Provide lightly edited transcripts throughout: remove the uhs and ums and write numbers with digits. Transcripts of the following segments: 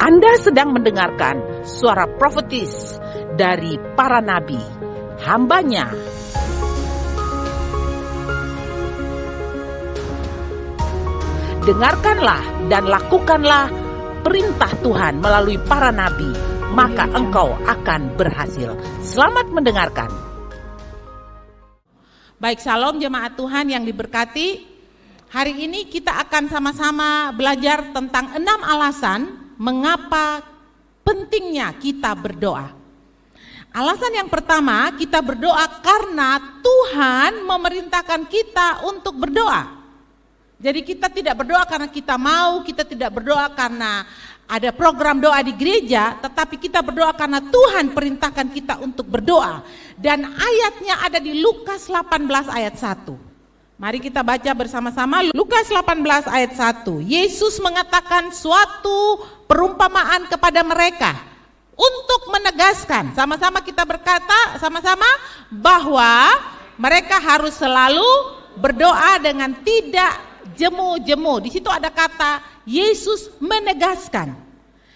Anda sedang mendengarkan suara profetis dari para nabi, hambanya. Dengarkanlah dan lakukanlah perintah Tuhan melalui para nabi, maka engkau akan berhasil. Selamat mendengarkan. Baik, shalom jemaat Tuhan yang diberkati. Hari ini kita akan sama-sama belajar tentang 6 alasan mengapa pentingnya kita berdoa. Alasan yang pertama, kita berdoa karena Tuhan memerintahkan kita untuk berdoa. Jadi kita tidak berdoa karena kita mau, kita tidak berdoa karena ada program doa di gereja, tetapi kita berdoa karena Tuhan perintahkan kita untuk berdoa. Dan ayatnya ada di Lukas 18 ayat 1. Mari kita baca bersama-sama Lukas 18 ayat 1. Yesus mengatakan suatu perumpamaan kepada mereka untuk menegaskan, sama-sama kita berkata sama-sama bahwa mereka harus selalu berdoa dengan tidak jemu-jemu. Di situ ada kata Yesus menegaskan.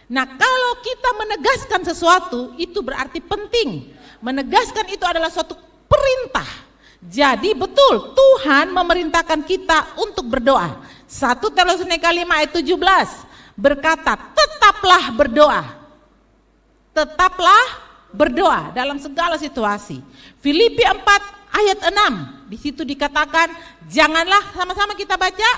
Nah, kalau kita menegaskan sesuatu itu berarti penting. Menegaskan itu adalah suatu perintah. Jadi betul Tuhan memerintahkan kita untuk berdoa. 1 Tesalonika 5 ayat 17 berkata, tetaplah berdoa. Tetaplah berdoa dalam segala situasi. Filipi 4 ayat 6 di situ dikatakan, janganlah, sama-sama kita baca,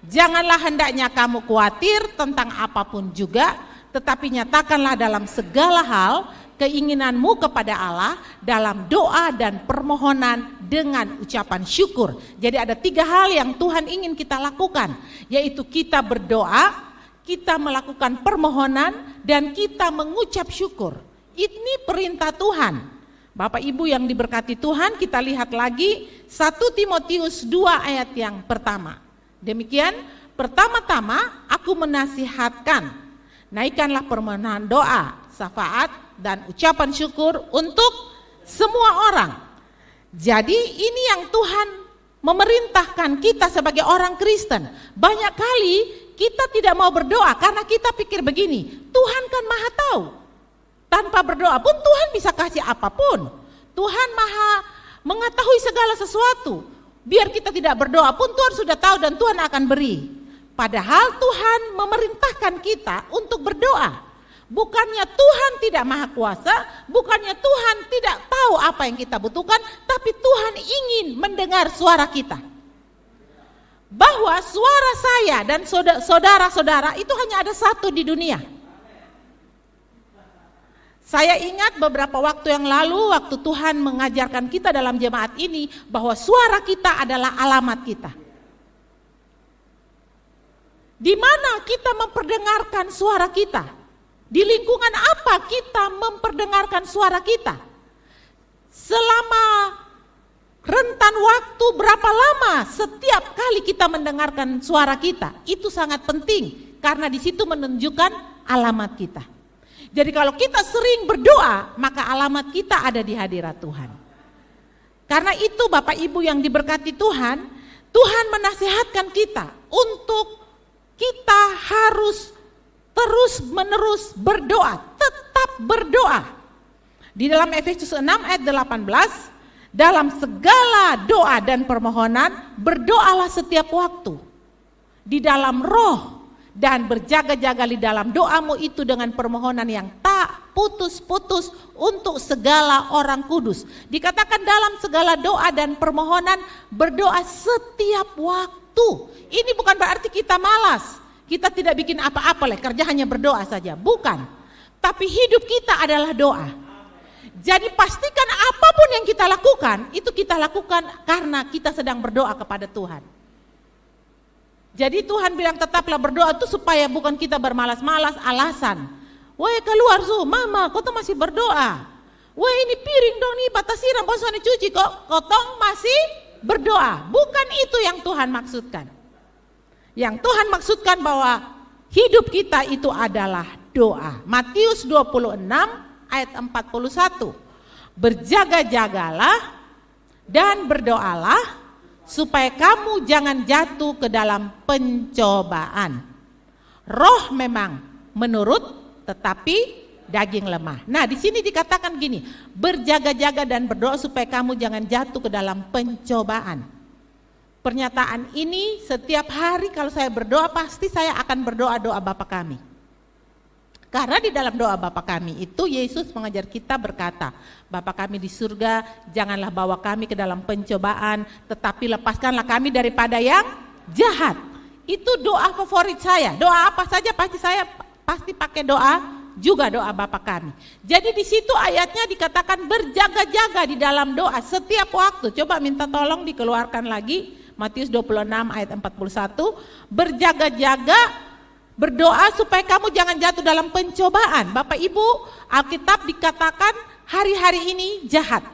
janganlah hendaknya kamu khawatir tentang apapun juga, tetapi nyatakanlah dalam segala hal keinginanmu kepada Allah dalam doa dan permohonan dengan ucapan syukur. Jadi ada 3 hal yang Tuhan ingin kita lakukan, yaitu kita berdoa, kita melakukan permohonan, dan kita mengucap syukur. Ini perintah Tuhan. Bapak Ibu yang diberkati Tuhan, kita lihat lagi 1 Timotius 2 ayat yang pertama. Demikian, pertama-tama aku menasihatkan, naikkanlah permohonan doa, syafaat, dan ucapan syukur untuk semua orang. Jadi ini yang Tuhan memerintahkan kita sebagai orang Kristen. Banyak kali kita tidak mau berdoa karena kita pikir begini, Tuhan kan maha tahu. Tanpa berdoa pun Tuhan bisa kasih apapun. Tuhan maha mengetahui segala sesuatu. Biar kita tidak berdoa pun Tuhan sudah tahu dan Tuhan akan beri. Padahal Tuhan memerintahkan kita untuk berdoa. Bukannya Tuhan tidak maha kuasa, bukannya Tuhan tidak tahu apa yang kita butuhkan, tapi Tuhan ingin mendengar suara kita. Bahwa suara saya dan saudara-saudara itu hanya ada satu di dunia. Saya ingat beberapa waktu yang lalu, waktu Tuhan mengajarkan kita dalam jemaat ini, bahwa suara kita adalah alamat kita. Di mana kita memperdengarkan suara kita? Di lingkungan apa kita memperdengarkan suara kita? Selama rentan waktu berapa lama setiap kali kita mendengarkan suara kita? Itu sangat penting, karena di situ menunjukkan alamat kita. Jadi kalau kita sering berdoa, maka alamat kita ada di hadirat Tuhan. Karena itu Bapak Ibu yang diberkati Tuhan, Tuhan menasihatkan kita untuk kita harus terus-menerus berdoa, tetap berdoa. Di dalam Efesus 6 ayat 18, dalam segala doa dan permohonan, berdoalah setiap waktu di dalam roh, dan berjaga-jaga di dalam doamu itu dengan permohonan yang tak putus-putus untuk segala orang kudus. Dikatakan dalam segala doa dan permohonan, berdoa setiap waktu. Ini bukan berarti kita malas, kita tidak bikin apa-apa lah, kerja hanya berdoa saja. Bukan, tapi hidup kita adalah doa. Jadi pastikan apapun yang kita lakukan, itu kita lakukan karena kita sedang berdoa kepada Tuhan. Jadi Tuhan bilang tetaplah berdoa itu supaya bukan kita bermalas-malas alasan. Woi keluar su, mama kau tuh masih berdoa. Woi ini piring dong nih, batasiran bosan dicuci kok, kotong masih berdoa. Bukan itu yang Tuhan maksudkan. Yang Tuhan maksudkan bahwa hidup kita itu adalah doa. Matius 26 ayat 41. Berjaga-jagalah dan berdoalah supaya kamu jangan jatuh ke dalam pencobaan. Roh memang menurut, tetapi daging lemah. Nah, di sini dikatakan gini, berjaga-jaga dan berdoa supaya kamu jangan jatuh ke dalam pencobaan. Pernyataan ini setiap hari kalau saya berdoa, pasti saya akan berdoa doa Bapa kami. Karena di dalam doa Bapa kami itu Yesus mengajar kita berkata, Bapa kami di surga, janganlah bawa kami ke dalam pencobaan, tetapi lepaskanlah kami daripada yang jahat. Itu doa favorit saya. Doa apa saja saya pasti pakai doa, juga doa Bapa kami. Jadi di situ ayatnya dikatakan berjaga-jaga di dalam doa setiap waktu. Coba minta tolong dikeluarkan lagi Matius 26 ayat 41. Berjaga-jaga berdoa supaya kamu jangan jatuh dalam pencobaan. Bapak Ibu, Alkitab dikatakan hari-hari ini jahat.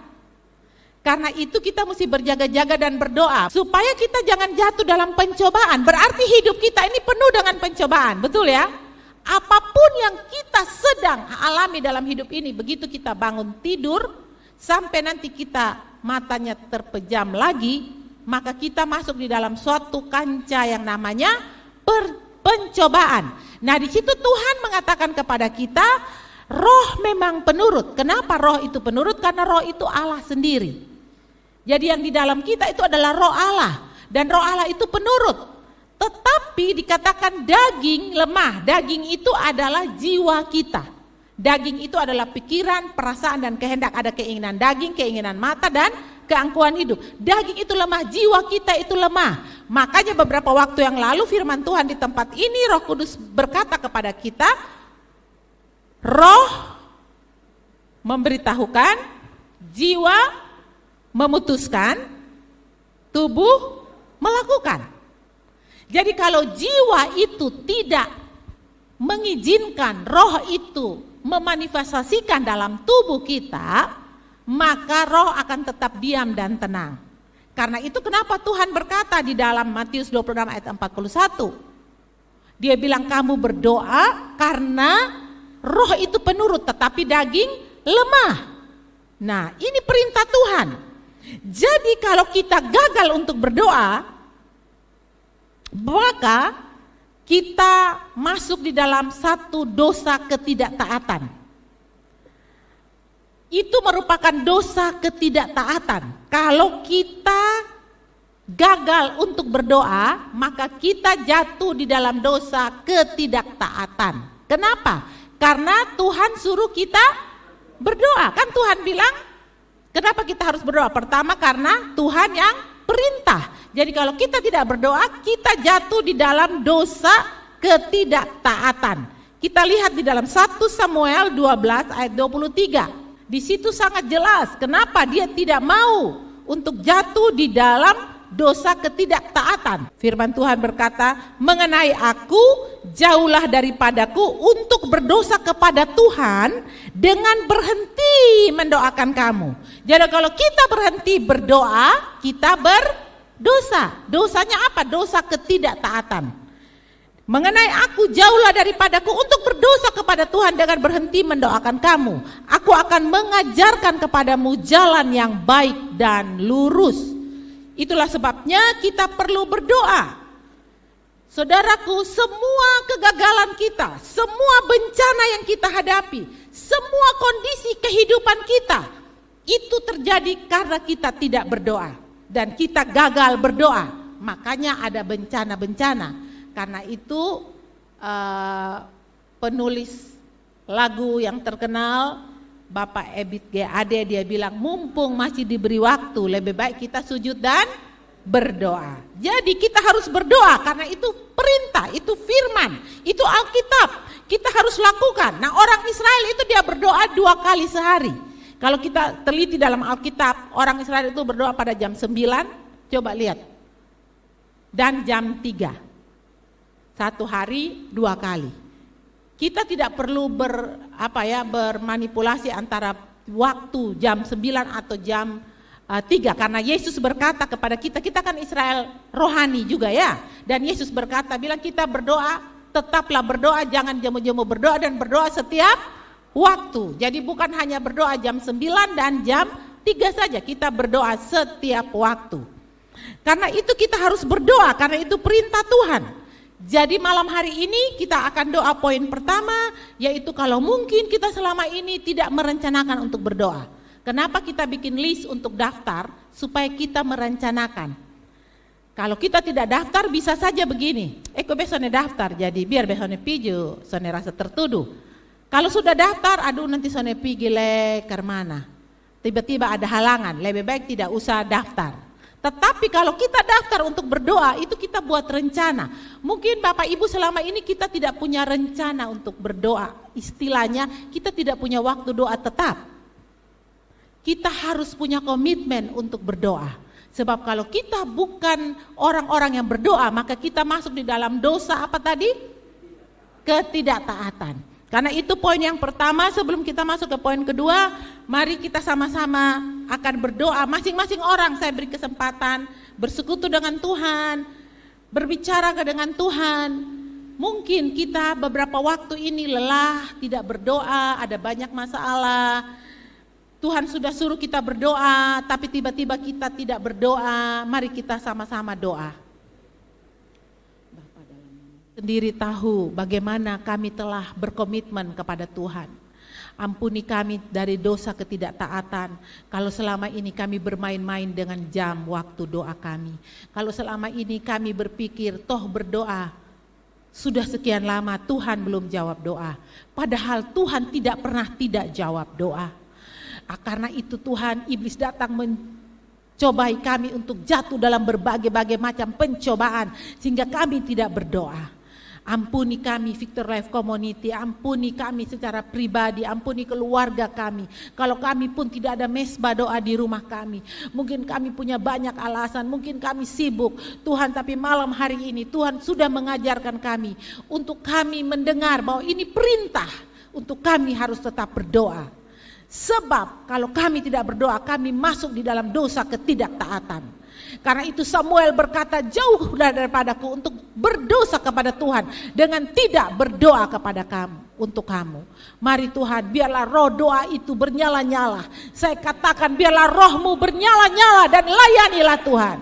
Karena itu kita mesti berjaga-jaga dan berdoa supaya kita jangan jatuh dalam pencobaan. Berarti hidup kita ini penuh dengan pencobaan, betul ya? Apapun yang kita sedang alami dalam hidup ini, begitu kita bangun tidur sampai nanti kita matanya terpejam lagi, maka kita masuk di dalam suatu kancah yang namanya pencobaan. Nah, di situ Tuhan mengatakan kepada kita, roh memang penurut. Kenapa roh itu penurut? Karena roh itu Allah sendiri. Jadi yang di dalam kita itu adalah roh Allah, dan roh Allah itu penurut. Tetapi dikatakan daging lemah. Daging itu adalah jiwa kita. Daging itu adalah pikiran, perasaan, dan kehendak. Ada keinginan daging, keinginan mata, dan keangkuhan hidup. Daging itu lemah, jiwa kita itu lemah. Makanya beberapa waktu yang lalu firman Tuhan di tempat ini Roh Kudus berkata kepada kita, roh memberitahukan, jiwa memutuskan, tubuh melakukan. Jadi kalau jiwa itu tidak mengizinkan roh itu memanifestasikan dalam tubuh kita, maka roh akan tetap diam dan tenang. Karena itu kenapa Tuhan berkata di dalam Matius 26 ayat 41. Dia bilang kamu berdoa karena roh itu penurut tetapi daging lemah. Nah, ini perintah Tuhan. Jadi kalau kita gagal untuk berdoa, maka kita masuk di dalam satu dosa ketidaktaatan. Itu merupakan dosa ketidaktaatan. Kalau kita gagal untuk berdoa, maka kita jatuh di dalam dosa ketidaktaatan. Kenapa? Karena Tuhan suruh kita berdoa. Kan Tuhan bilang, kenapa kita harus berdoa? Pertama karena Tuhan yang perintah. Jadi kalau kita tidak berdoa, kita jatuh di dalam dosa ketidaktaatan. Kita lihat di dalam 1 Samuel 12 ayat 23. Di situ sangat jelas kenapa dia tidak mau untuk jatuh di dalam dosa ketidaktaatan. Firman Tuhan berkata, mengenai aku, jauhlah daripadaku untuk berdosa kepada Tuhan dengan berhenti mendoakan kamu. Jadi kalau kita berhenti berdoa, kita berdosa. Dosanya apa? Dosa ketidaktaatan. Mengenai aku, jauhlah daripadaku untuk berdosa kepada Tuhan dengan berhenti mendoakan kamu. Aku akan mengajarkan kepadamu jalan yang baik dan lurus. Itulah sebabnya kita perlu berdoa. Saudaraku, semua kegagalan kita, semua bencana yang kita hadapi, semua kondisi kehidupan kita, itu terjadi karena kita tidak berdoa. Dan kita gagal berdoa, makanya ada bencana-bencana. Karena itu penulis lagu yang terkenal Bapak Ebit GAD dia bilang, mumpung masih diberi waktu, lebih baik kita sujud dan berdoa. Jadi kita harus berdoa karena itu perintah, itu firman, itu Alkitab. Kita harus lakukan. Nah, orang Israel itu dia berdoa 2 kali sehari. Kalau kita teliti dalam Alkitab, orang Israel itu berdoa pada jam 9, coba lihat. Dan jam 3. 1 hari 2 kali. Kita tidak perlu bermanipulasi antara waktu jam 9 atau jam 3 karena Yesus berkata kepada kita, kita kan Israel rohani juga ya. Dan Yesus berkata, bilang kita berdoa, tetaplah berdoa, jangan jemu-jemu berdoa dan berdoa setiap waktu. Jadi bukan hanya berdoa jam 9 dan jam 3 saja, kita berdoa setiap waktu. Karena itu kita harus berdoa, karena itu perintah Tuhan. Jadi malam hari ini kita akan doa poin pertama, yaitu kalau mungkin kita selama ini tidak merencanakan untuk berdoa. Kenapa kita bikin list untuk daftar? Supaya kita merencanakan. Kalau kita tidak daftar bisa saja begini, kok besoknya daftar, jadi biar besoknya piju, sone rasa tertuduh. Kalau sudah daftar, aduh nanti sone pergi ke mana. Tiba-tiba ada halangan, lebih baik tidak usah daftar. Tetapi kalau kita daftar untuk berdoa, itu kita buat rencana. Mungkin Bapak Ibu selama ini kita tidak punya rencana untuk berdoa. Istilahnya kita tidak punya waktu doa tetap. Kita harus punya komitmen untuk berdoa. Sebab kalau kita bukan orang-orang yang berdoa, maka kita masuk di dalam dosa apa tadi? Ketidaktaatan. Karena itu poin yang pertama. Sebelum kita masuk ke poin kedua, mari kita sama-sama akan berdoa. Masing-masing orang saya beri kesempatan bersekutu dengan Tuhan, berbicara dengan Tuhan. Mungkin kita beberapa waktu ini lelah, tidak berdoa, ada banyak masalah. Tuhan sudah suruh kita berdoa, tapi tiba-tiba kita tidak berdoa. Mari kita sama-sama doa. Sendiri tahu bagaimana kami telah berkomitmen kepada Tuhan. Ampuni kami dari dosa ketidaktaatan. Kalau selama ini kami bermain-main dengan jam waktu doa kami. Kalau selama ini kami berpikir toh berdoa sudah sekian lama Tuhan belum jawab doa. Padahal Tuhan tidak pernah tidak jawab doa. Karena itu Tuhan, iblis datang mencobai kami untuk jatuh dalam berbagai-bagai macam pencobaan sehingga kami tidak berdoa. Ampuni kami Victor Life Community, ampuni kami secara pribadi, ampuni keluarga kami. Kalau kami pun tidak ada mesbah doa di rumah kami. Mungkin kami punya banyak alasan, mungkin kami sibuk. Tuhan, tapi malam hari ini Tuhan sudah mengajarkan kami untuk kami mendengar bahwa ini perintah untuk kami harus tetap berdoa. Sebab kalau kami tidak berdoa, kami masuk di dalam dosa ketidaktaatan. Karena itu Samuel berkata, jauh daripadaku untuk berdosa kepada Tuhan dengan tidak berdoa kepada kamu, untuk kamu. Mari Tuhan, biarlah roh doa itu bernyala-nyala. Saya katakan biarlah rohmu bernyala-nyala dan layanilah Tuhan.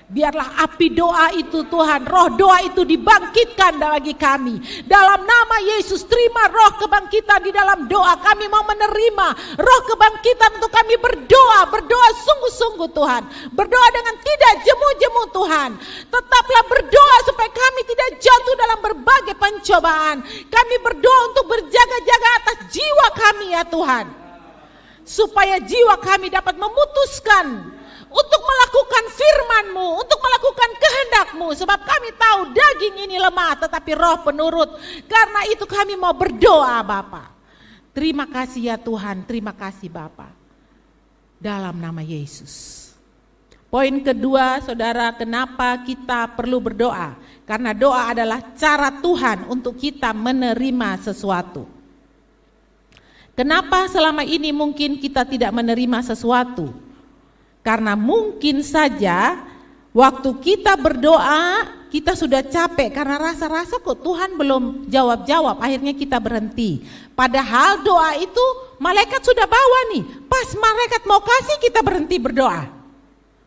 Biarlah api doa itu Tuhan, roh doa itu dibangkitkan bagi kami. Dalam nama Yesus, terima roh kebangkitan di dalam doa. Kami mau menerima roh kebangkitan untuk kami berdoa. Berdoa sungguh-sungguh Tuhan. Berdoa dengan tidak jemu-jemu Tuhan. Tetaplah berdoa supaya kami tidak jatuh dalam berbagai pencobaan. Kami berdoa untuk berjaga-jaga atas jiwa kami ya Tuhan. Supaya jiwa kami dapat memutuskan untuk melakukan firman-Mu, untuk melakukan kehendak-Mu. Sebab kami tahu daging ini lemah tetapi roh penurut. Karena itu kami mau berdoa Bapa. Terima kasih ya Tuhan, terima kasih Bapa. Dalam nama Yesus. Poin kedua saudara, kenapa kita perlu berdoa? Karena doa adalah cara Tuhan untuk kita menerima sesuatu. Kenapa selama ini mungkin kita tidak menerima sesuatu? Karena mungkin saja waktu kita berdoa kita sudah capek karena rasa-rasa kok Tuhan belum jawab-jawab, akhirnya kita berhenti. Padahal doa itu malaikat sudah bawa nih, pas malaikat mau kasih kita berhenti berdoa.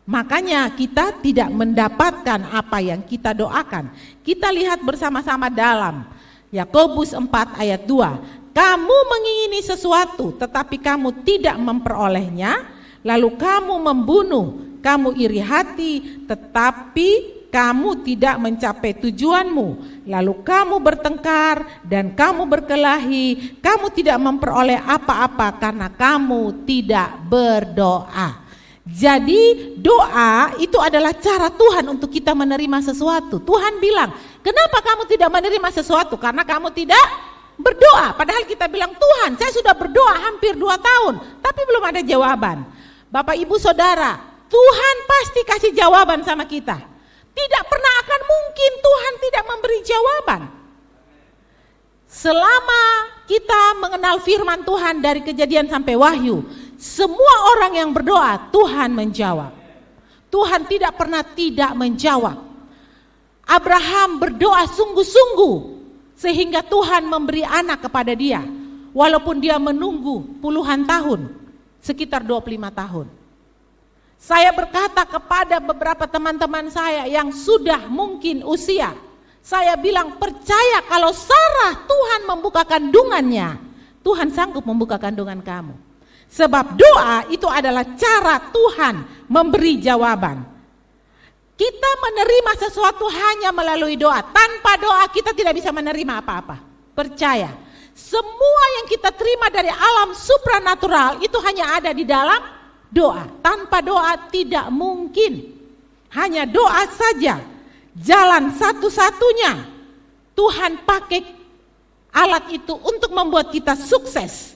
Makanya kita tidak mendapatkan apa yang kita doakan. Kita lihat bersama-sama dalam Yakobus 4 ayat 2. Kamu mengingini sesuatu tetapi kamu tidak memperolehnya. Lalu kamu membunuh, kamu iri hati, tetapi kamu tidak mencapai tujuanmu. Lalu kamu bertengkar dan kamu berkelahi, kamu tidak memperoleh apa-apa karena kamu tidak berdoa. Jadi doa itu adalah cara Tuhan untuk kita menerima sesuatu. Tuhan bilang, kenapa kamu tidak menerima sesuatu? Karena kamu tidak berdoa. Padahal kita bilang, Tuhan saya sudah berdoa hampir 2 tahun, tapi belum ada jawaban. Bapak Ibu Saudara, Tuhan pasti kasih jawaban sama kita. Tidak pernah akan mungkin Tuhan tidak memberi jawaban. Selama kita mengenal firman Tuhan dari Kejadian sampai Wahyu, semua orang yang berdoa Tuhan menjawab. Tuhan tidak pernah tidak menjawab. Abraham berdoa sungguh-sungguh sehingga Tuhan memberi anak kepada dia. Walaupun dia menunggu puluhan tahun. Sekitar 25 tahun. Saya berkata kepada beberapa teman-teman saya yang sudah mungkin usia Saya bilang percaya kalau Sarah Tuhan membuka kandungannya, Tuhan sanggup membuka kandungan kamu. Sebab doa itu adalah cara Tuhan memberi jawaban. Kita menerima sesuatu hanya melalui doa. Tanpa doa kita tidak bisa menerima apa-apa. Percaya, semua yang kita terima dari alam supranatural itu hanya ada di dalam doa. Tanpa doa tidak mungkin. Hanya doa saja. Jalan satu-satunya Tuhan pakai alat itu untuk membuat kita sukses.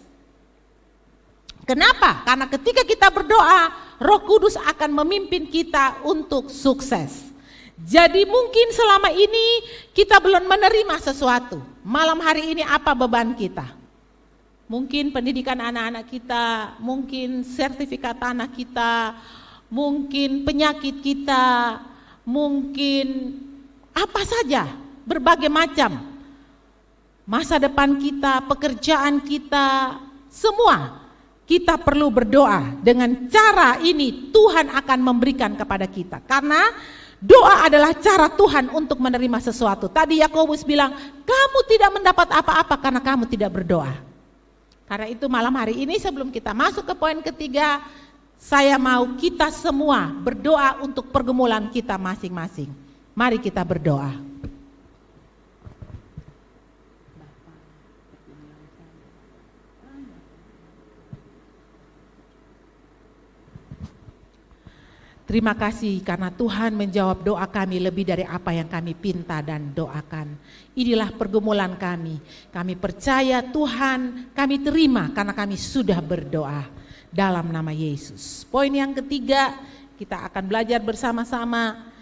Kenapa? Karena ketika kita berdoa, Roh Kudus akan memimpin kita untuk sukses. Jadi mungkin selama ini kita belum menerima sesuatu. Malam hari ini apa beban kita? Mungkin pendidikan anak-anak kita, mungkin sertifikat anak kita, mungkin penyakit kita, mungkin apa saja, berbagai macam. Masa depan kita, pekerjaan kita, semua. Kita perlu berdoa. Dengan cara ini Tuhan akan memberikan kepada kita. Karena doa adalah cara Tuhan untuk menerima sesuatu. Tadi Yakobus bilang, kamu tidak mendapat apa-apa karena kamu tidak berdoa. Karena itu malam hari ini sebelum kita masuk ke poin ketiga, saya mau kita semua berdoa untuk pergumulan kita masing-masing. Mari kita berdoa. Terima kasih karena Tuhan menjawab doa kami lebih dari apa yang kami pinta dan doakan. Inilah pergumulan kami. Kami percaya Tuhan, kami terima karena kami sudah berdoa dalam nama Yesus. Poin yang ketiga, kita akan belajar bersama-sama.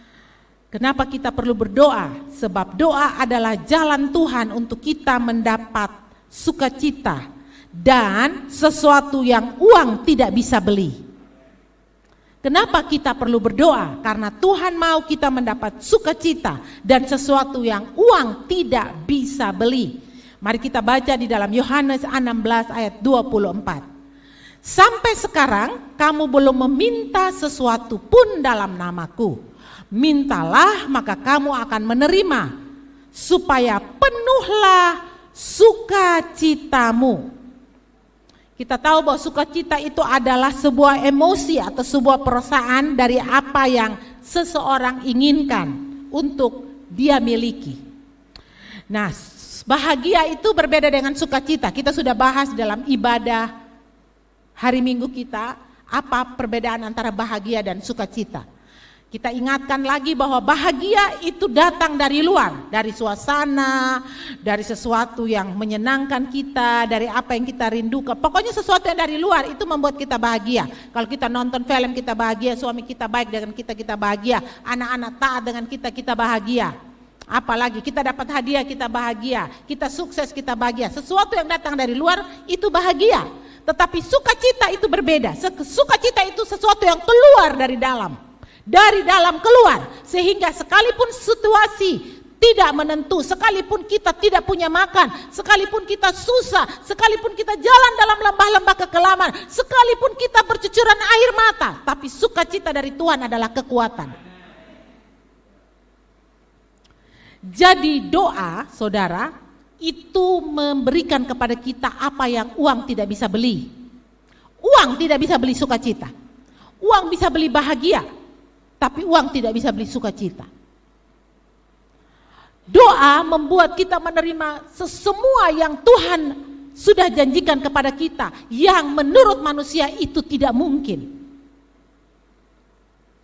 Kenapa kita perlu berdoa? Sebab doa adalah jalan Tuhan untuk kita mendapat sukacita dan sesuatu yang uang tidak bisa beli. Kenapa kita perlu berdoa? Karena Tuhan mau kita mendapat sukacita dan sesuatu yang uang tidak bisa beli. Mari kita baca di dalam Yohanes 16 ayat 24. Sampai sekarang kamu belum meminta sesuatu pun dalam namaku. Mintalah maka kamu akan menerima, supaya penuhlah sukacitamu. Kita tahu bahwa sukacita itu adalah sebuah emosi atau sebuah perasaan dari apa yang seseorang inginkan untuk dia miliki. Nah, bahagia itu berbeda dengan sukacita. Kita sudah bahas dalam ibadah hari Minggu kita, apa perbedaan antara bahagia dan sukacita. Kita ingatkan lagi bahwa bahagia itu datang dari luar, dari suasana, dari sesuatu yang menyenangkan kita, dari apa yang kita rindukan. Pokoknya sesuatu yang dari luar itu membuat kita bahagia. Kalau kita nonton film kita bahagia, suami kita baik dengan kita, kita bahagia. Anak-anak taat dengan kita, kita bahagia. Apalagi kita dapat hadiah, kita bahagia. Kita sukses, kita bahagia. Sesuatu yang datang dari luar itu bahagia. Tetapi sukacita itu berbeda. Sukacita itu sesuatu yang keluar dari dalam. Dari dalam keluar, sehingga sekalipun situasi tidak menentu, sekalipun kita tidak punya makan, sekalipun kita susah, sekalipun kita jalan dalam lembah-lembah kekelaman, sekalipun kita bercucuran air mata, tapi sukacita dari Tuhan adalah kekuatan. Jadi doa, saudara, itu memberikan kepada kita apa yang uang tidak bisa beli. Uang tidak bisa beli sukacita. Uang bisa beli bahagia. Tapi uang tidak bisa beli sukacita. Doa membuat kita menerima semua yang Tuhan sudah janjikan kepada kita, yang menurut manusia itu tidak mungkin.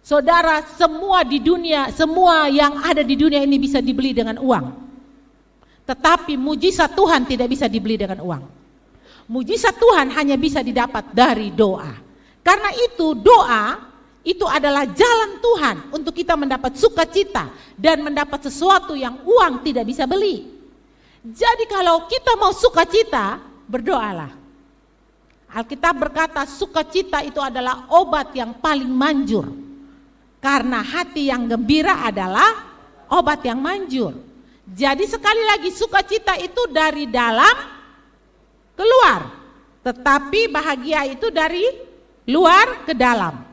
Saudara, semua di dunia, semua yang ada di dunia ini bisa dibeli dengan uang. Tetapi mujizat Tuhan tidak bisa dibeli dengan uang. Mujizat Tuhan hanya bisa didapat dari doa. Karena itu doa itu adalah jalan Tuhan untuk kita mendapat sukacita dan mendapat sesuatu yang uang tidak bisa beli. Jadi kalau kita mau sukacita, berdoalah. Alkitab berkata sukacita itu adalah obat yang paling manjur. Karena hati yang gembira adalah obat yang manjur. Jadi sekali lagi sukacita itu dari dalam keluar. Tetapi bahagia itu dari luar ke dalam.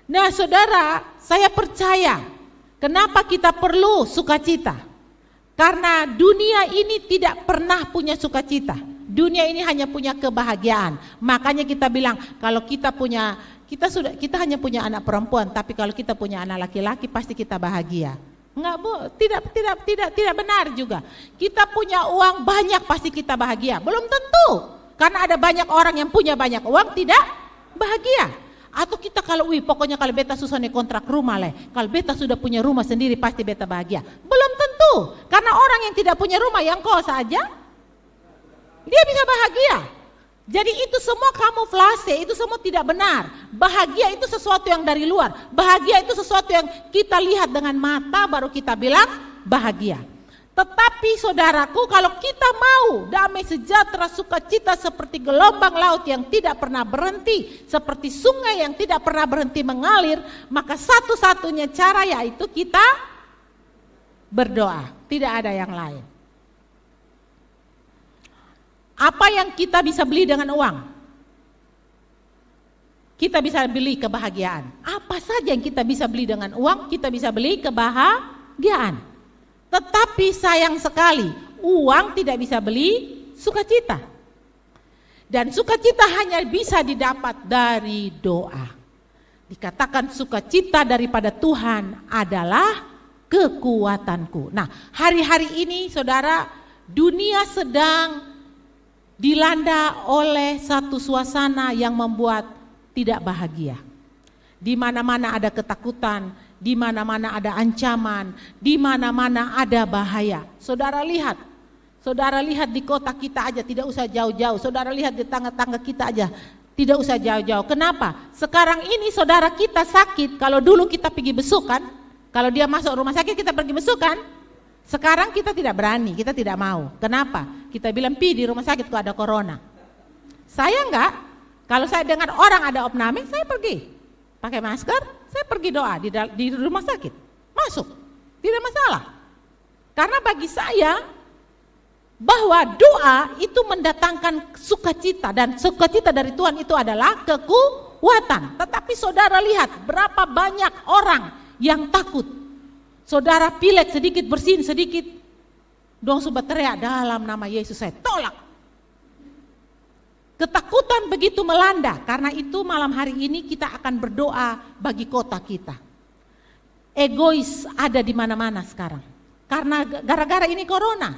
Nah saudara, saya percaya kenapa kita perlu sukacita. Karena dunia ini tidak pernah punya sukacita. Dunia ini hanya punya kebahagiaan. Makanya kita bilang kalau kita hanya punya anak perempuan, tapi kalau kita punya anak laki-laki pasti kita bahagia. Tidak benar juga. Kita punya uang banyak pasti kita bahagia. Belum tentu. Karena ada banyak orang yang punya banyak uang tidak bahagia. Atau kita pokoknya kalau beta susah nih kontrak rumah kalau beta sudah punya rumah sendiri pasti beta bahagia. Belum tentu. Karena orang yang tidak punya rumah yang kos saja, dia bisa bahagia. Jadi itu semua kamuflase, itu semua tidak benar. Bahagia itu sesuatu yang dari luar. Bahagia itu sesuatu yang kita lihat dengan mata baru kita bilang bahagia. Tetapi saudaraku, kalau kita mau damai sejahtera sukacita seperti gelombang laut yang tidak pernah berhenti, seperti sungai yang tidak pernah berhenti mengalir, maka satu-satunya cara yaitu kita berdoa, tidak ada yang lain. Apa yang kita bisa beli dengan uang? Kita bisa beli kebahagiaan. Apa saja yang kita bisa beli dengan uang, kita bisa beli kebahagiaan. Tetapi sayang sekali, uang tidak bisa beli sukacita. Dan sukacita hanya bisa didapat dari doa. Dikatakan sukacita daripada Tuhan adalah kekuatanku. Nah, hari-hari ini saudara, dunia sedang dilanda oleh satu suasana yang membuat tidak bahagia. Di mana-mana ada ketakutan, di mana-mana ada ancaman, di mana-mana ada bahaya. Saudara lihat di kota kita aja, tidak usah jauh-jauh. Saudara lihat di tangga-tangga kita aja, tidak usah jauh-jauh. Kenapa? Sekarang ini saudara kita sakit, kalau dulu kita pergi besukan, kalau dia masuk rumah sakit kita pergi besukan. Sekarang kita tidak berani, kita tidak mau. Kenapa? Kita bilang di rumah sakit kok ada corona. Saya enggak, kalau saya dengar orang ada opname, saya pergi. Pakai masker, saya pergi doa di rumah sakit. Masuk, tidak masalah. Karena bagi saya, bahwa doa itu mendatangkan sukacita. Dan sukacita dari Tuhan itu adalah kekuatan. Tetapi saudara lihat, berapa banyak orang yang takut. Saudara pilek sedikit, bersin sedikit, dong sobat teriak dalam nama Yesus saya tolak. Ketakutan begitu melanda, karena itu malam hari ini kita akan berdoa bagi kota kita. Egois ada di mana-mana sekarang. Karena gara-gara ini corona.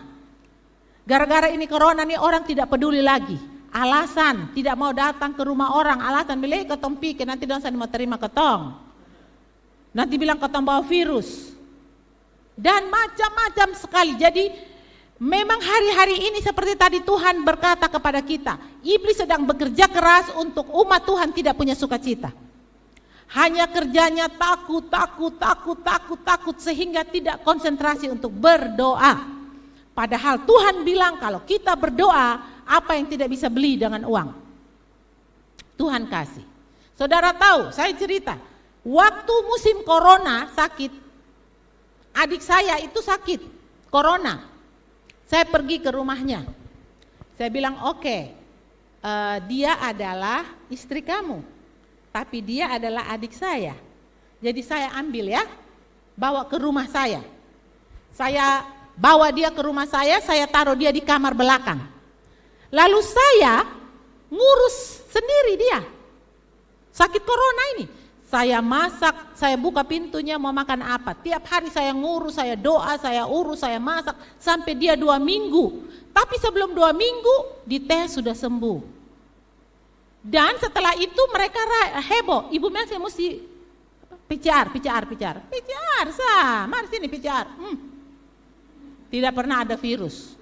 Gara-gara ini corona nih orang tidak peduli lagi. Alasan tidak mau datang ke rumah orang, alasan bilang ketong pikir nanti dong saya mau terima ketong. Nanti bilang ketong bawa virus. Dan macam-macam sekali. Jadi memang hari-hari ini seperti tadi Tuhan berkata kepada kita, iblis sedang bekerja keras untuk umat Tuhan tidak punya sukacita. Hanya kerjanya takut sehingga tidak konsentrasi untuk berdoa. Padahal Tuhan bilang kalau kita berdoa, apa yang tidak bisa beli dengan uang? Tuhan kasih. Saudara tahu, saya cerita, waktu musim corona sakit, adik saya itu sakit corona. Saya pergi ke rumahnya. Saya bilang oke, dia adalah istri kamu, tapi dia adalah adik saya. Jadi saya ambil ya, bawa ke rumah saya. Saya bawa dia ke rumah saya taruh dia di kamar belakang. Lalu saya ngurus sendiri dia. Sakit corona ini. Saya masak, saya buka pintunya mau makan apa. Tiap hari saya ngurus, saya doa, saya urus, saya masak. Sampai dia 2 minggu. Tapi sebelum 2 minggu, dites sudah sembuh. Dan setelah itu mereka heboh. Ibu Mel saya mesti PCR. Mari sini PCR. Tidak pernah ada virus.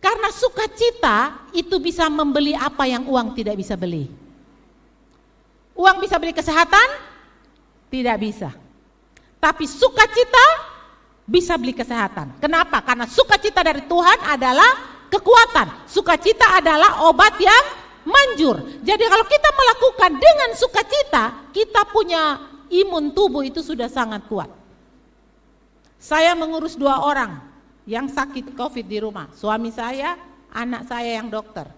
Karena sukacita itu bisa membeli apa yang uang tidak bisa beli. Uang bisa beli kesehatan? Tidak bisa. Tapi sukacita bisa beli kesehatan. Kenapa? Karena sukacita dari Tuhan adalah kekuatan. Sukacita adalah obat yang manjur. Jadi kalau kita melakukan dengan sukacita, kita punya imun tubuh itu sudah sangat kuat. Saya mengurus 2 orang yang sakit COVID di rumah, suami saya, anak saya yang dokter.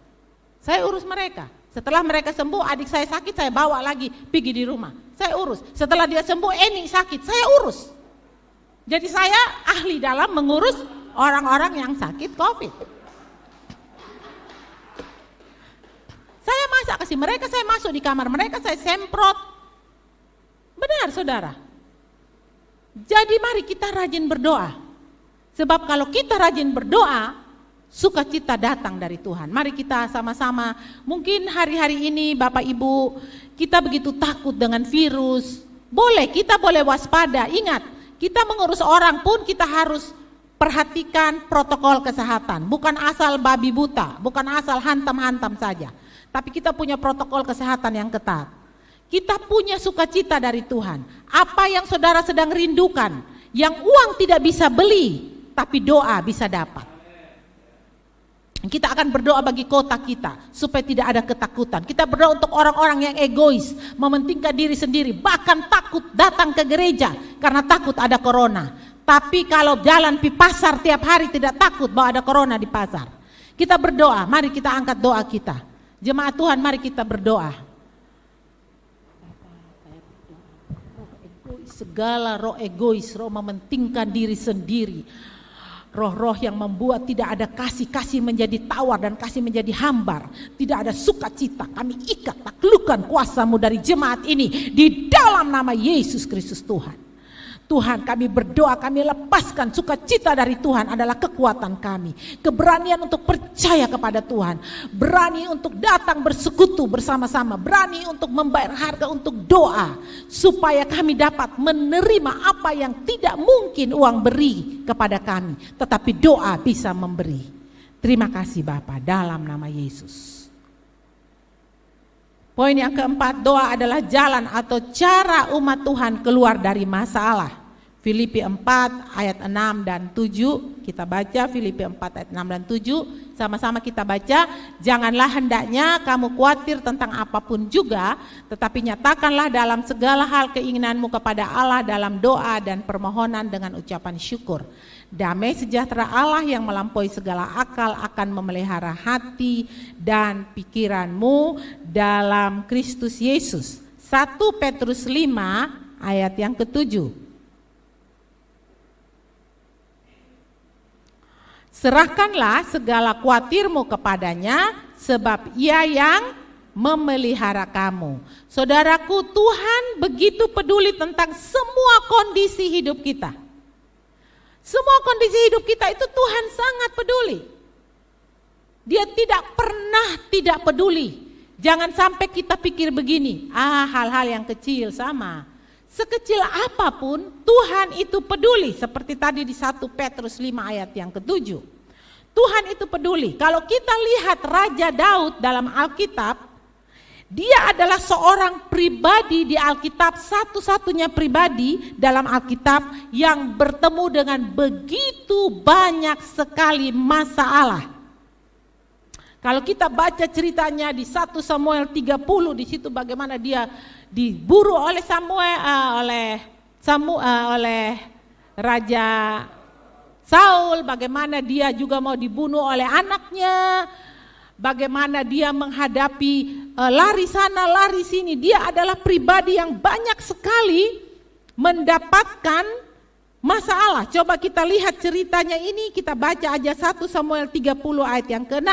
Saya urus mereka. Setelah mereka sembuh, adik saya sakit, saya bawa lagi pergi di rumah. saya urus. Setelah dia sembuh, Eni sakit, saya urus. Jadi saya ahli dalam mengurus orang-orang yang sakit COVID. Saya masak kasih mereka, saya masuk di kamar mereka, saya semprot. Benar saudara. Jadi mari kita rajin berdoa. Sebab kalau kita rajin berdoa, sukacita datang dari Tuhan. Mari kita sama-sama, mungkin hari-hari ini Bapak Ibu, kita begitu takut dengan virus. Kita boleh waspada. Ingat, kita mengurus orang pun kita harus perhatikan protokol kesehatan. Bukan asal babi buta, bukan asal hantam-hantam saja. Tapi kita punya protokol kesehatan yang ketat. Kita punya sukacita dari Tuhan. Apa yang saudara sedang rindukan, yang uang tidak bisa beli, tapi doa bisa dapat. Kita akan berdoa bagi kota kita supaya tidak ada ketakutan. Kita berdoa untuk orang-orang yang egois, mementingkan diri sendiri, bahkan takut datang ke gereja karena takut ada corona. Tapi kalau jalan di pasar tiap hari tidak takut bahwa ada corona di pasar. Kita berdoa, mari kita angkat doa kita. Jemaat Tuhan, mari kita berdoa. Segala roh egois, roh mementingkan diri sendiri, roh-roh yang membuat tidak ada kasih menjadi tawar dan kasih menjadi hambar, tidak ada sukacita, kami ikat taklukkan kuasa-Mu dari jemaat ini di dalam nama Yesus Kristus Tuhan. Tuhan, kami berdoa, kami lepaskan sukacita dari Tuhan adalah kekuatan kami. Keberanian untuk percaya kepada Tuhan. Berani untuk datang bersekutu bersama-sama. Berani untuk membayar harga untuk doa. Supaya kami dapat menerima apa yang tidak mungkin uang beri kepada kami. Tetapi doa bisa memberi. Terima kasih Bapa dalam nama Yesus. Poin yang keempat, doa adalah jalan atau cara umat Tuhan keluar dari masalah. Filipi 4 ayat 6 dan 7, kita baca Filipi 4 ayat 6 dan 7, sama-sama kita baca. Janganlah hendaknya kamu khawatir tentang apapun juga, tetapi nyatakanlah dalam segala hal keinginanmu kepada Allah dalam doa dan permohonan dengan ucapan syukur. Damai sejahtera Allah yang melampaui segala akal akan memelihara hati dan pikiranmu dalam Kristus Yesus. 1 Petrus 5 ayat yang ke-7. Serahkanlah segala khawatirmu kepadanya sebab Ia yang memelihara kamu. Saudaraku, Tuhan begitu peduli tentang semua kondisi hidup kita. Semua kondisi hidup kita itu Tuhan sangat peduli. Dia tidak pernah tidak peduli. Jangan sampai kita pikir begini, hal-hal yang kecil sama. Sekecil apapun Tuhan itu peduli. Seperti tadi di 1 Petrus 5 ayat yang ke-7. Tuhan itu peduli. Kalau kita lihat Raja Daud dalam Alkitab, dia adalah seorang pribadi di Alkitab, satu-satunya pribadi dalam Alkitab yang bertemu dengan begitu banyak sekali masalah. Kalau kita baca ceritanya di 1 Samuel 30, di situ bagaimana dia diburu oleh oleh Raja Saul, bagaimana dia juga mau dibunuh oleh anaknya. Bagaimana dia menghadapi lari sana lari sini. Dia adalah pribadi yang banyak sekali mendapatkan masalah. Coba kita lihat ceritanya ini, kita baca aja 1 Samuel 30 ayat yang ke-6.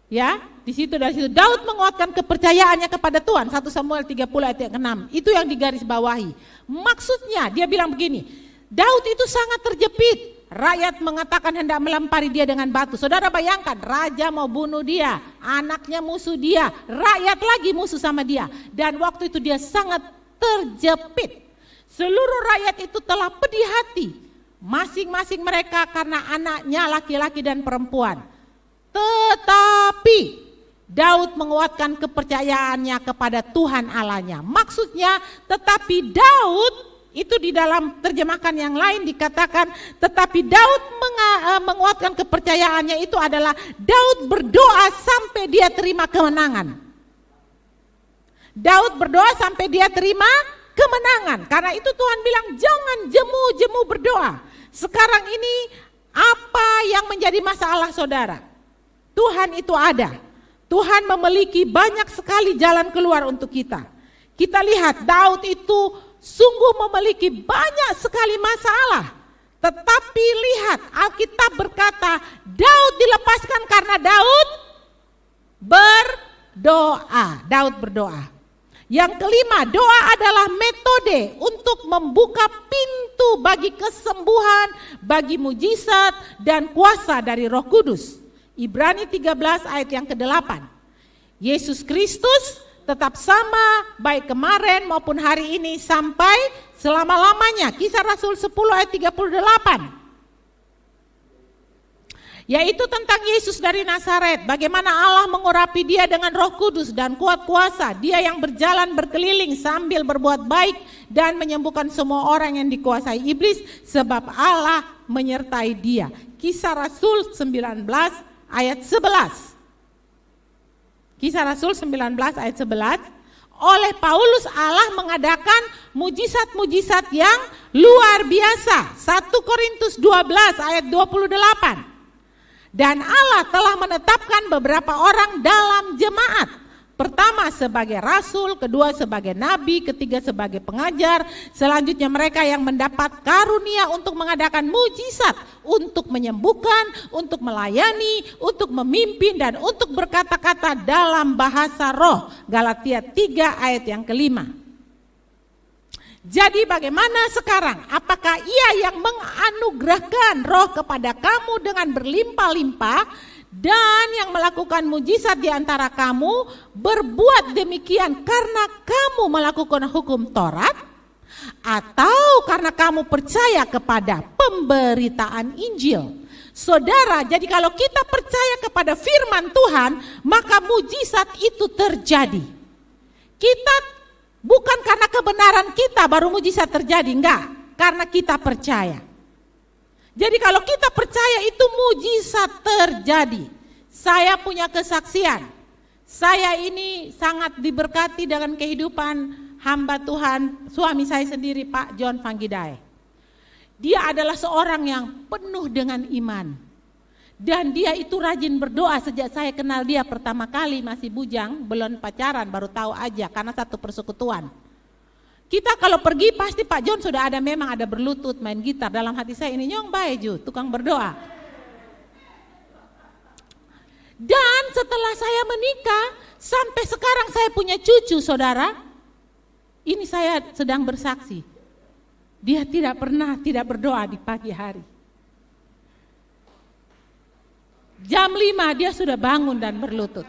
Ya, di situ dari situ Daud menguatkan kepercayaannya kepada Tuhan. 1 Samuel 30 ayat yang ke-6. Itu yang digarisbawahi. Maksudnya dia bilang begini, Daud itu sangat terjepit. Rakyat mengatakan hendak melempari dia dengan batu. Saudara bayangkan, raja mau bunuh dia, anaknya musuh dia, rakyat lagi musuh sama dia. Dan waktu itu dia sangat terjepit. Seluruh rakyat itu telah pedih hati. Masing-masing mereka karena anaknya laki-laki dan perempuan. Tetapi Daud menguatkan kepercayaannya kepada Tuhan Allahnya. Maksudnya, tetapi Daud, itu di dalam terjemahkan yang lain dikatakan, tetapi Daud menguatkan kepercayaannya itu adalah Daud berdoa sampai dia terima kemenangan. Daud berdoa sampai dia terima kemenangan. Karena itu Tuhan bilang jangan jemu-jemu berdoa. Sekarang ini apa yang menjadi masalah saudara? Tuhan itu ada. Tuhan memiliki banyak sekali jalan keluar untuk kita. Kita lihat Daud itu sungguh memiliki banyak sekali masalah. Tetapi lihat Alkitab berkata Daud dilepaskan karena Daud berdoa. Daud berdoa. Yang kelima, doa adalah metode untuk membuka pintu bagi kesembuhan, bagi mujizat dan kuasa dari Roh Kudus. Ibrani 13 ayat yang ke-8. Yesus Kristus tetap sama baik kemarin maupun hari ini sampai selama-lamanya. Kisah Rasul 10 ayat 38. Yaitu tentang Yesus dari Nazaret, bagaimana Allah mengurapi dia dengan Roh Kudus dan kuat kuasa, dia yang berjalan berkeliling sambil berbuat baik dan menyembuhkan semua orang yang dikuasai iblis, sebab Allah menyertai dia. Kisah Rasul 19 ayat 11. Kisah Rasul 19 ayat 11. Oleh Paulus Allah mengadakan mujizat-mujizat yang luar biasa. 1 Korintus 12 ayat 28. Dan Allah telah menetapkan beberapa orang dalam jemaat. Pertama sebagai rasul, kedua sebagai nabi, ketiga sebagai pengajar. Selanjutnya mereka yang mendapat karunia untuk mengadakan mujizat, untuk menyembuhkan, untuk melayani, untuk memimpin, dan untuk berkata-kata dalam bahasa roh. Galatia 3 ayat yang ke-5. Jadi bagaimana sekarang? Apakah Ia yang menganugerahkan roh kepada kamu dengan berlimpah-limpah dan yang melakukan mujizat di antara kamu berbuat demikian karena kamu melakukan hukum Taurat? Atau karena kamu percaya kepada pemberitaan Injil? Saudara, jadi kalau kita percaya kepada firman Tuhan, maka mujizat itu terjadi. Kita bukan karena kebenaran kita baru mujizat terjadi, enggak, karena kita percaya. Jadi kalau kita percaya itu mujizat terjadi. Saya punya kesaksian. Saya ini sangat diberkati dengan kehidupan hamba Tuhan, suami saya sendiri Pak John Panggidae. Dia adalah seorang yang penuh dengan iman. Dan dia itu rajin berdoa sejak saya kenal dia pertama kali, masih bujang, belum pacaran, baru tahu aja karena satu persekutuan. Kita kalau pergi pasti Pak John sudah ada, memang ada berlutut, main gitar. Dalam hati saya ini nyong baeju, tukang berdoa. Dan setelah saya menikah, sampai sekarang saya punya cucu saudara. Ini saya sedang bersaksi. Dia tidak pernah tidak berdoa di pagi hari. Jam 5 dia sudah bangun dan berlutut.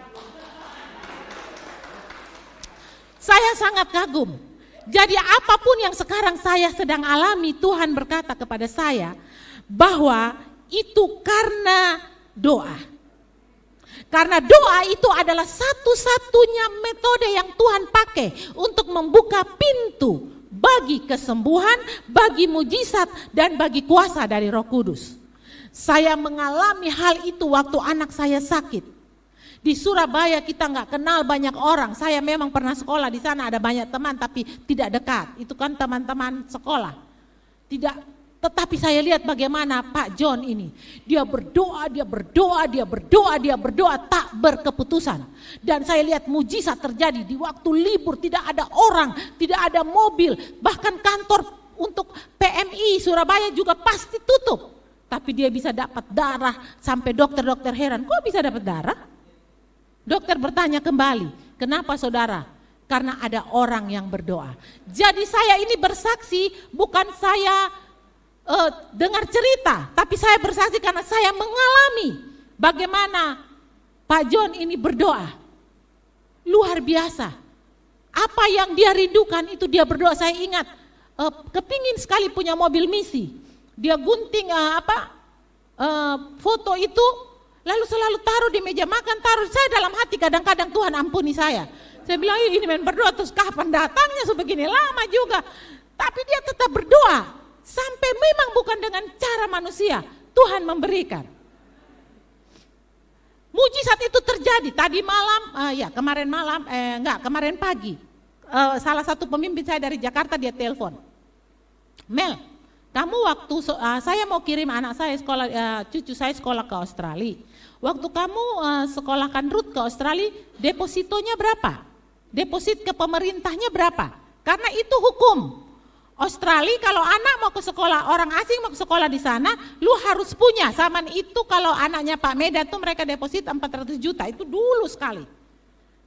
Saya sangat kagum. Jadi apapun yang sekarang saya sedang alami, Tuhan berkata kepada saya bahwa itu karena doa. Karena doa itu adalah satu-satunya metode yang Tuhan pakai untuk membuka pintu bagi kesembuhan, bagi mujizat, dan bagi kuasa dari Roh Kudus. Saya mengalami hal itu waktu anak saya sakit. Di Surabaya kita nggak kenal banyak orang. Saya memang pernah sekolah di sana, ada banyak teman tapi tidak dekat. Itu kan teman-teman sekolah. Tetapi saya lihat bagaimana Pak John ini. Dia berdoa tak berkeputusan. Dan saya lihat mujizat terjadi di waktu libur, tidak ada orang, tidak ada mobil. Bahkan kantor untuk PMI Surabaya juga pasti tutup. Tapi dia bisa dapat darah sampai dokter-dokter heran, kok bisa dapat darah? Dokter bertanya kembali, kenapa saudara? Karena ada orang yang berdoa. Jadi saya ini bersaksi, bukan saya dengar cerita, tapi saya bersaksi karena saya mengalami bagaimana Pak John ini berdoa. Luar biasa. Apa yang dia rindukan itu dia berdoa. Saya ingat, kepingin sekali punya mobil misi. Dia gunting foto itu, lalu selalu taruh di meja makan, saya dalam hati kadang-kadang Tuhan ampuni saya. Saya bilang ini main berdoa terus kapan datangnya sebegini lama juga. Tapi dia tetap berdoa, sampai memang bukan dengan cara manusia, Tuhan memberikan. Mujizat itu terjadi tadi malam, kemarin pagi. Salah satu pemimpin saya dari Jakarta dia telepon. Mel, Kamu waktu saya mau kirim anak saya sekolah, cucu saya sekolah ke Australia. Waktu kamu sekolahkan Ruth ke Australia, depositonya berapa? Deposit ke pemerintahnya berapa? Karena itu hukum. Australia kalau anak mau ke sekolah, orang asing mau ke sekolah di sana, lu harus punya. Zaman itu kalau anaknya Pak Medan tuh mereka deposit 400 juta, itu dulu sekali.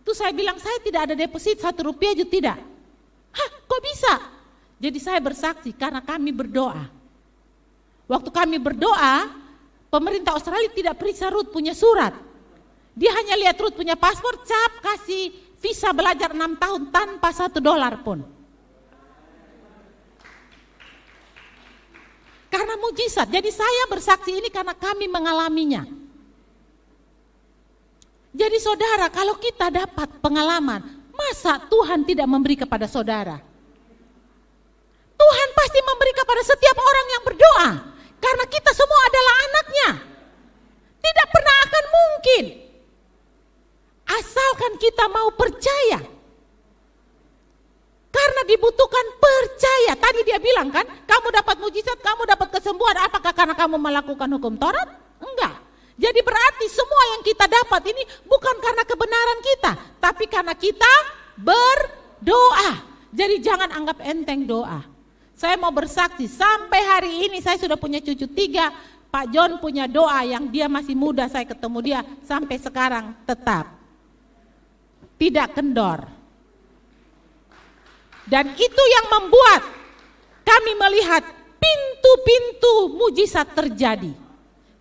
Itu saya bilang, saya tidak ada deposit 1 rupiah juga tidak. Hah, kok bisa? Jadi saya bersaksi karena kami berdoa. Waktu kami berdoa, pemerintah Australia tidak periksa Ruth punya surat. Dia hanya lihat Ruth punya paspor, cap, kasih visa belajar 6 tahun tanpa $1 pun. Karena mujizat. Jadi saya bersaksi ini karena kami mengalaminya. Jadi saudara, kalau kita dapat pengalaman, masa Tuhan tidak memberi kepada saudara? Tuhan pasti memberi kepada setiap orang yang berdoa. Karena kita semua adalah anaknya. Tidak pernah akan mungkin. Asalkan kita mau percaya. Karena dibutuhkan percaya. Tadi dia bilang kan, kamu dapat mujizat, kamu dapat kesembuhan. Apakah karena kamu melakukan hukum Taurat? Enggak. Jadi berarti semua yang kita dapat ini bukan karena kebenaran kita, tapi karena kita berdoa. Jadi jangan anggap enteng doa. Saya mau bersaksi, sampai hari ini saya sudah punya cucu 3. Pak John punya doa yang dia masih muda, saya ketemu dia sampai sekarang tetap tidak kendor. Dan itu yang membuat kami melihat pintu-pintu mujizat terjadi.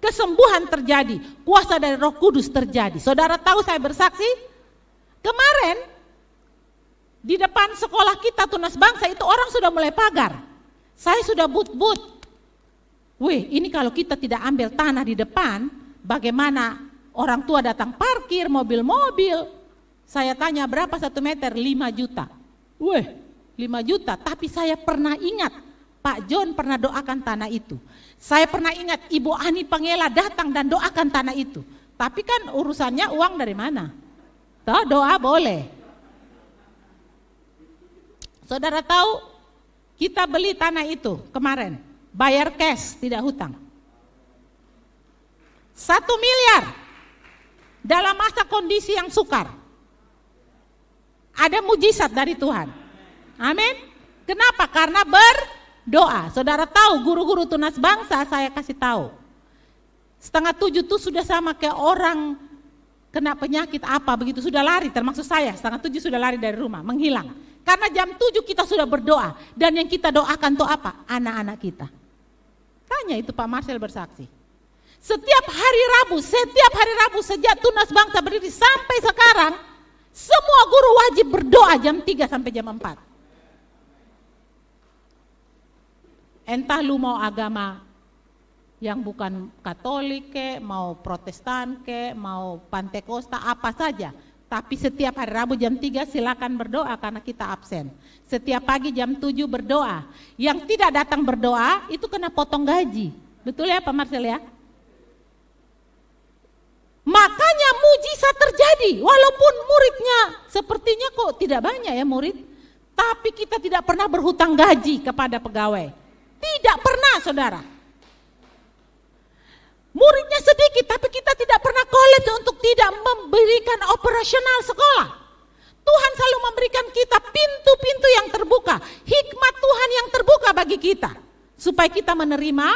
Kesembuhan terjadi, kuasa dari Roh Kudus terjadi. Saudara tahu saya bersaksi? Kemarin di depan sekolah kita Tunas Bangsa itu orang sudah mulai pagar. Saya sudah but-but. Wih, ini kalau kita tidak ambil tanah di depan, bagaimana orang tua datang parkir mobil-mobil. Saya tanya berapa 1 meter? 5 juta. Wih, 5 juta, tapi saya pernah ingat Pak John pernah doakan tanah itu. Saya pernah ingat Ibu Ani Pangela datang dan doakan tanah itu. Tapi kan urusannya uang dari mana? Toh doa boleh. Saudara tahu kita beli tanah itu kemarin, bayar cash tidak hutang. 1 miliar dalam masa kondisi yang sukar. Ada mujizat dari Tuhan. Amin. Kenapa? Karena berdoa. Saudara tahu guru-guru Tunas Bangsa saya kasih tahu. 6:30 tuh sudah sama kayak orang kena penyakit apa begitu sudah lari, termasuk saya 6:30 sudah lari dari rumah, menghilang. Karena jam 7 kita sudah berdoa dan yang kita doakan tuh apa? Anak-anak kita. Tanya itu Pak Marcel bersaksi. Setiap hari Rabu sejak Tunas Bangsa berdiri sampai sekarang, semua guru wajib berdoa jam 3 sampai jam 4. Entah lu mau agama yang bukan Katolik ke, mau Protestan ke, mau Pantekosta, apa saja. Tapi setiap hari Rabu jam 3 silakan berdoa karena kita absen. Setiap pagi jam 7 berdoa. Yang tidak datang berdoa itu kena potong gaji. Betul ya Pak Marcel ya? Makanya mujizat terjadi. Walaupun muridnya sepertinya kok tidak banyak ya murid. Tapi kita tidak pernah berhutang gaji kepada pegawai. Tidak pernah saudara. Muridnya sedikit tapi kita tidak pernah college untuk tidak memberikan operasional sekolah. Tuhan selalu memberikan kita pintu-pintu yang terbuka. Hikmat Tuhan yang terbuka bagi kita. Supaya kita menerima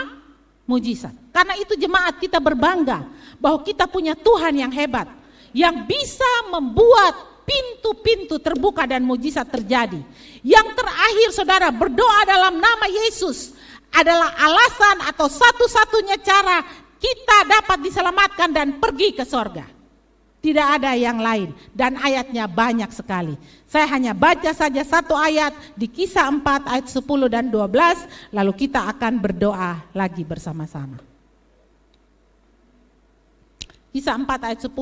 mujizat. Karena itu jemaat kita berbangga bahwa kita punya Tuhan yang hebat. Yang bisa membuat pintu-pintu terbuka dan mujizat terjadi. Yang terakhir saudara, berdoa dalam nama Yesus adalah alasan atau satu-satunya cara kita dapat diselamatkan dan pergi ke sorga. Tidak ada yang lain dan ayatnya banyak sekali. Saya hanya baca saja satu ayat di Kisah 4 ayat 10 dan 12 lalu kita akan berdoa lagi bersama-sama. Kisah 4 ayat 10,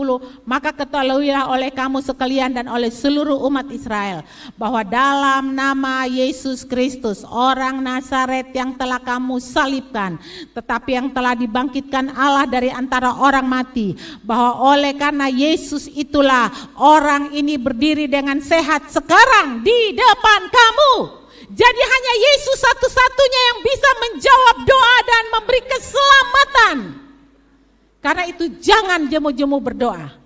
maka ketahuilah oleh kamu sekalian dan oleh seluruh umat Israel, bahwa dalam nama Yesus Kristus, orang Nazaret yang telah kamu salibkan, tetapi yang telah dibangkitkan Allah dari antara orang mati, bahwa oleh karena Yesus itulah orang ini berdiri dengan sehat sekarang di depan kamu. Jadi hanya Yesus satu-satunya yang bisa menjawab doa dan memberi keselamatan. Karena itu jangan jemu-jemu berdoa.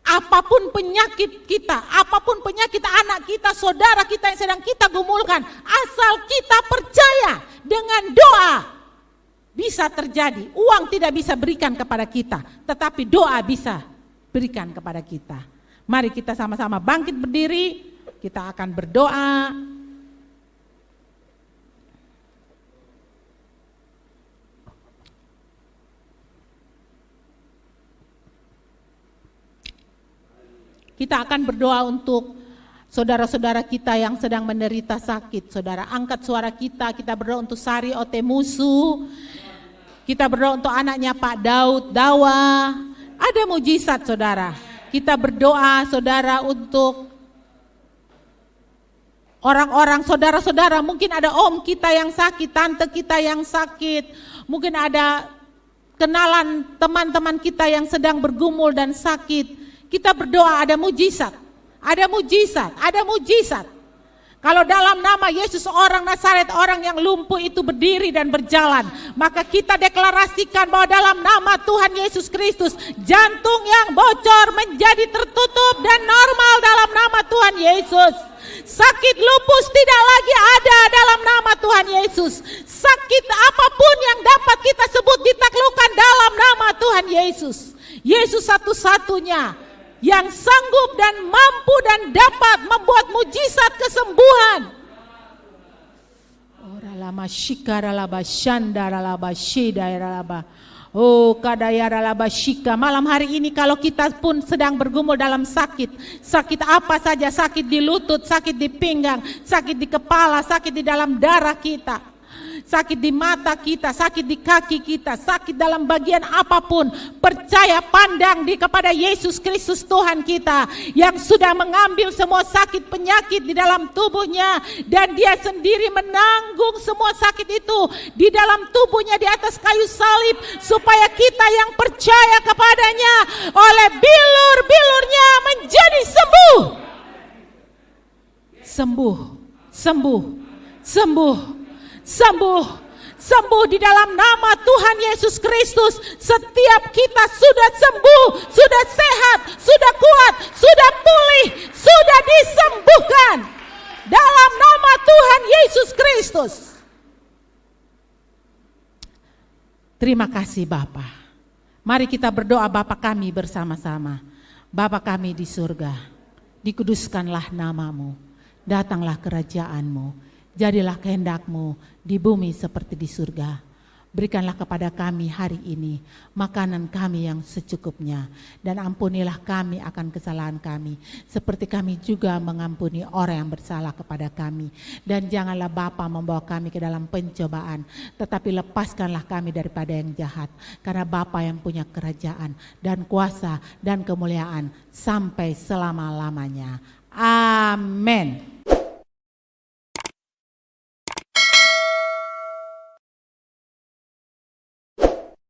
Apapun penyakit kita, apapun penyakit anak kita, saudara kita yang sedang kita gumulkan, asal kita percaya dengan doa bisa terjadi. Uang tidak bisa berikan kepada kita, tetapi doa bisa berikan kepada kita. Mari kita sama-sama bangkit berdiri, kita akan berdoa. Kita akan berdoa untuk saudara-saudara kita yang sedang menderita sakit. Saudara, angkat suara kita berdoa untuk Sari Otemusu. Kita berdoa untuk anaknya Pak Daud Dawa. Ada mujizat, saudara. Kita berdoa, saudara, untuk orang-orang, saudara-saudara. Mungkin ada om kita yang sakit, tante kita yang sakit. Mungkin ada kenalan teman-teman kita yang sedang bergumul dan sakit. Kita berdoa ada mujizat, ada mujizat, ada mujizat. Kalau dalam nama Yesus orang Nazaret, orang yang lumpuh itu berdiri dan berjalan, maka kita deklarasikan bahwa dalam nama Tuhan Yesus Kristus, jantung yang bocor menjadi tertutup dan normal dalam nama Tuhan Yesus. Sakit lupus tidak lagi ada dalam nama Tuhan Yesus. Sakit apapun yang dapat kita sebut ditaklukkan dalam nama Tuhan Yesus. Yesus satu-satunya yang sanggup dan mampu dan dapat membuat mujizat kesembuhan. Oralama shikaralaba shandaralaba shidairalaba. Oh kadayaralaba shika. Malam hari ini kalau kita pun sedang bergumul dalam sakit. Sakit apa saja, sakit di lutut, sakit di pinggang, sakit di kepala, sakit di dalam darah kita. Sakit di mata kita, sakit di kaki kita, sakit dalam bagian apapun, percaya pandang kepada Yesus Kristus Tuhan kita yang sudah mengambil semua sakit penyakit di dalam tubuhnya dan dia sendiri menanggung semua sakit itu di dalam tubuhnya di atas kayu salib supaya kita yang percaya kepadanya oleh bilur-bilurnya menjadi sembuh. Sembuh, sembuh, sembuh. Sembuh, sembuh di dalam nama Tuhan Yesus Kristus. Setiap kita sudah sembuh, sudah sehat, sudah kuat, sudah pulih, sudah disembuhkan dalam nama Tuhan Yesus Kristus. Terima kasih Bapa. Mari kita berdoa Bapa kami bersama-sama. Bapa kami di surga, dikuduskanlah namamu, datanglah kerajaanmu. Jadilah kehendak-Mu di bumi seperti di surga. Berikanlah kepada kami hari ini makanan kami yang secukupnya. Dan ampunilah kami akan kesalahan kami. Seperti kami juga mengampuni orang yang bersalah kepada kami. Dan janganlah Bapa membawa kami ke dalam pencobaan. Tetapi lepaskanlah kami daripada yang jahat. Karena Bapa yang punya kerajaan dan kuasa dan kemuliaan sampai selama-lamanya. Amin.